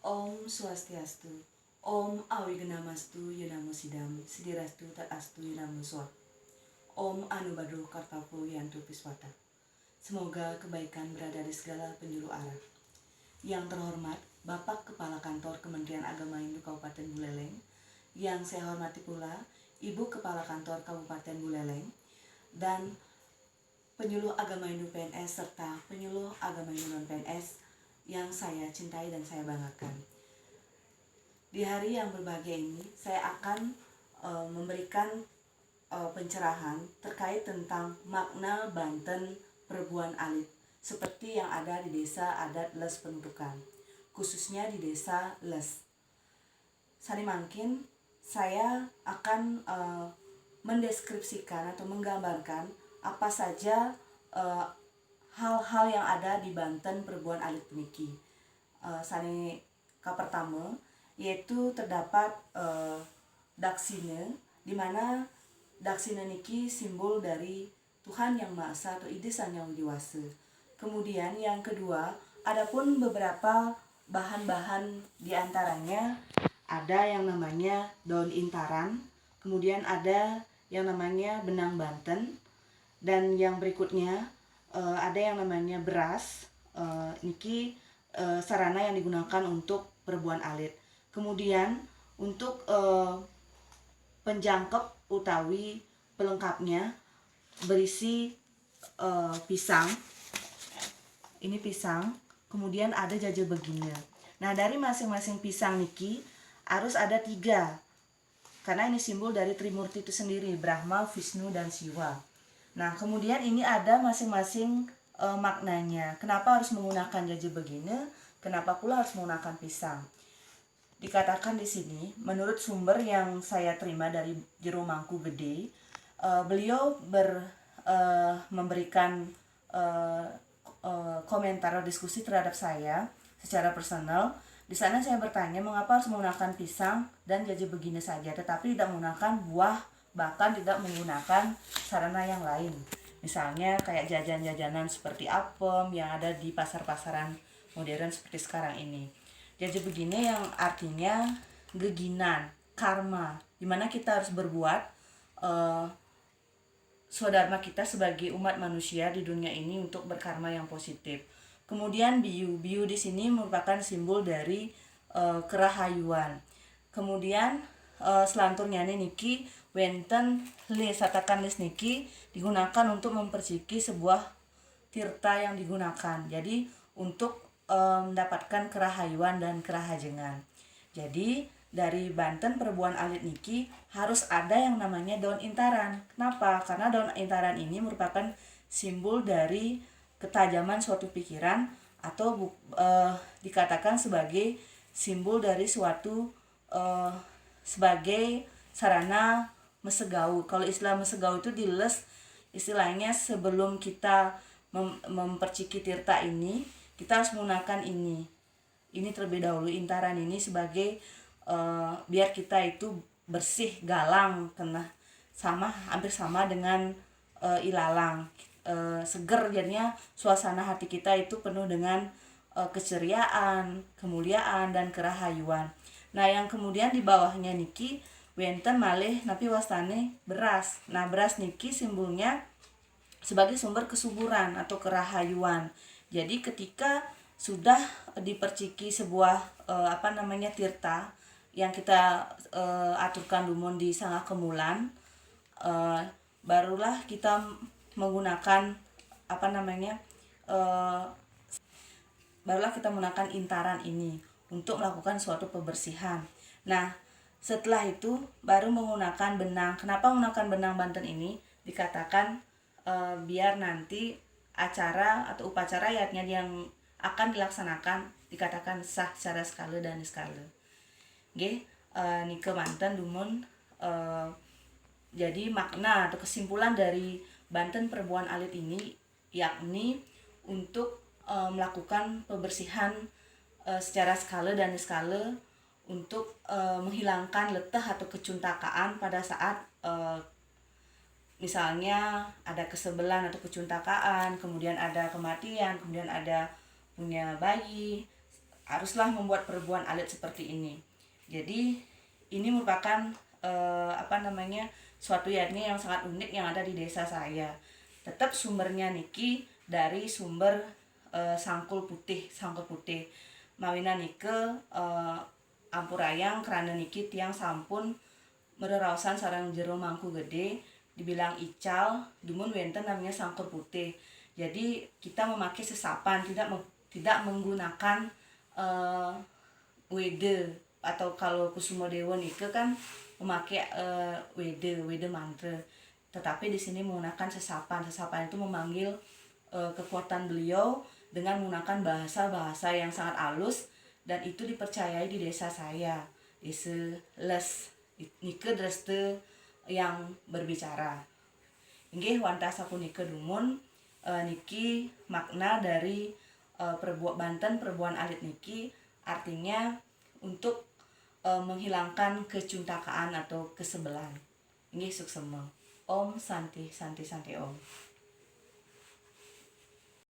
Om Swastiastu. Om Awigamastu Yunamo Sidam Sidirastu Tatastu Yunamo Swa. Om Anubadro Kartapo Yantu Piswata. Semoga kebaikan berada di segala penjuru arah. Yang terhormat Bapak Kepala Kantor Kementerian Agama Hindu Kabupaten Buleleng, yang saya hormati pula Ibu Kepala Kantor Kabupaten Buleleng, dan penyuluh agama Hindu PNS serta penyuluh agama Hindu non-PNS yang saya cintai dan saya banggakan. Di hari yang berbahagia ini, saya akan memberikan pencerahan terkait tentang makna Banten Perbuan Alit, seperti yang ada di desa adat Les Penutukan, khususnya di desa Les. Sari mangkin, saya akan mendeskripsikan atau menggambarkan apa saja hal-hal yang ada di Banten Perbuan Alit puniki. Sani ka pertama yaitu terdapat daksine, di mana daksine niki simbol dari Tuhan Yang Maha Esa atau Ide Sang Yang Widiwasa. Kemudian yang kedua, adapun beberapa bahan-bahan di antaranya ada yang namanya daun intaran, kemudian ada yang namanya benang Banten, dan yang berikutnya ada yang namanya beras. Niki sarana yang digunakan untuk perbuan alit. Kemudian untuk penjangkep utawi pelengkapnya berisi pisang. Ini pisang. Kemudian ada jajah begini. Nah, dari masing-masing pisang niki harus ada 3, karena ini simbol dari Trimurti itu sendiri, Brahma, Vishnu, dan Siwa. Nah, kemudian ini ada masing-masing maknanya. Kenapa harus menggunakan jajah begini? Kenapa pula harus menggunakan pisang? Dikatakan di sini, menurut sumber yang saya terima dari Jero Mangku Gede, beliau memberikan komentar atau diskusi terhadap saya secara personal. Di sana saya bertanya mengapa harus menggunakan pisang dan jajah begini saja, tetapi tidak menggunakan buah, bahkan tidak menggunakan sarana yang lain. Misalnya kayak jajan-jajanan seperti apem yang ada di pasar-pasaran modern seperti sekarang ini. Jajah begini yang artinya geginan, karma, dimana kita harus berbuat swadharma kita sebagai umat manusia di dunia ini untuk berkarma yang positif. Kemudian biu di sini merupakan simbol dari kerahayuan. Kemudian selanturnya niki wenten lis, katakan lis niki digunakan untuk memperciki sebuah tirta yang digunakan. Jadi untuk mendapatkan kerahayuan dan kerahajengan. Jadi dari Banten Perbuan Alit niki harus ada yang namanya daun intaran. Kenapa? Karena daun intaran ini merupakan simbol dari ketajaman suatu pikiran atau dikatakan sebagai simbol dari suatu sebagai sarana mesegau. Kalau istilah mesegau itu diles, istilahnya sebelum kita memperciki tirta ini, kita harus menggunakan ini terlebih dahulu, intaran ini sebagai biar kita itu bersih, galang, kena hampir sama dengan ilalang, seger. Jadinya suasana hati kita itu penuh dengan keceriaan, kemuliaan, dan kerahayuan. Nah, yang kemudian di bawahnya niki wenten malih napi wastane beras. Nah, beras niki simbolnya sebagai sumber kesuburan atau kerahayuan. Jadi ketika sudah diperciki sebuah tirta yang kita aturkan dumun di Sangah Kemulan, barulah kita menggunakan barulah kita menggunakan intaran ini untuk melakukan suatu pembersihan. Nah, setelah itu baru menggunakan benang. Kenapa menggunakan benang Banten ini? Dikatakan biar nanti acara atau upacara adatnya yang akan dilaksanakan dikatakan sah secara skala dan skala. Nike Banten dumun jadi makna atau kesimpulan dari Banten Perbuan Alit ini yakni untuk melakukan pembersihan secara skala dan skala untuk menghilangkan letah atau kecuntakaan pada saat misalnya ada kesebelan atau kecuntakaan, kemudian ada kematian, kemudian ada punya bayi, haruslah membuat perbuatan alit seperti ini. Jadi ini merupakan suatu yakni yang sangat unik yang ada di desa saya. Tetap sumbernya niki dari sumber sangkul putih. Mawina nike ampurayang kerana niki tiang sampun mererausan sarang jero mangku gede dibilang ical, dumun wenten namanya sangkul putih. Jadi kita memakai sesapan, tidak menggunakan wede, atau kalau Kusumo Dewa nike kan memakai wede mantra. Tetapi di sini menggunakan sesapan. Sesapan itu memanggil kekuatan beliau dengan menggunakan bahasa-bahasa yang sangat halus, dan itu dipercayai di desa saya. Desa Les nike dreste yang berbicara. Inggih wanta sapunika dumun niki makna dari Banten perbuatan alit niki artinya untuk menghilangkan kecuntakaan atau kesebelan. Inggih suksema. Om Santi Santi Santi Om.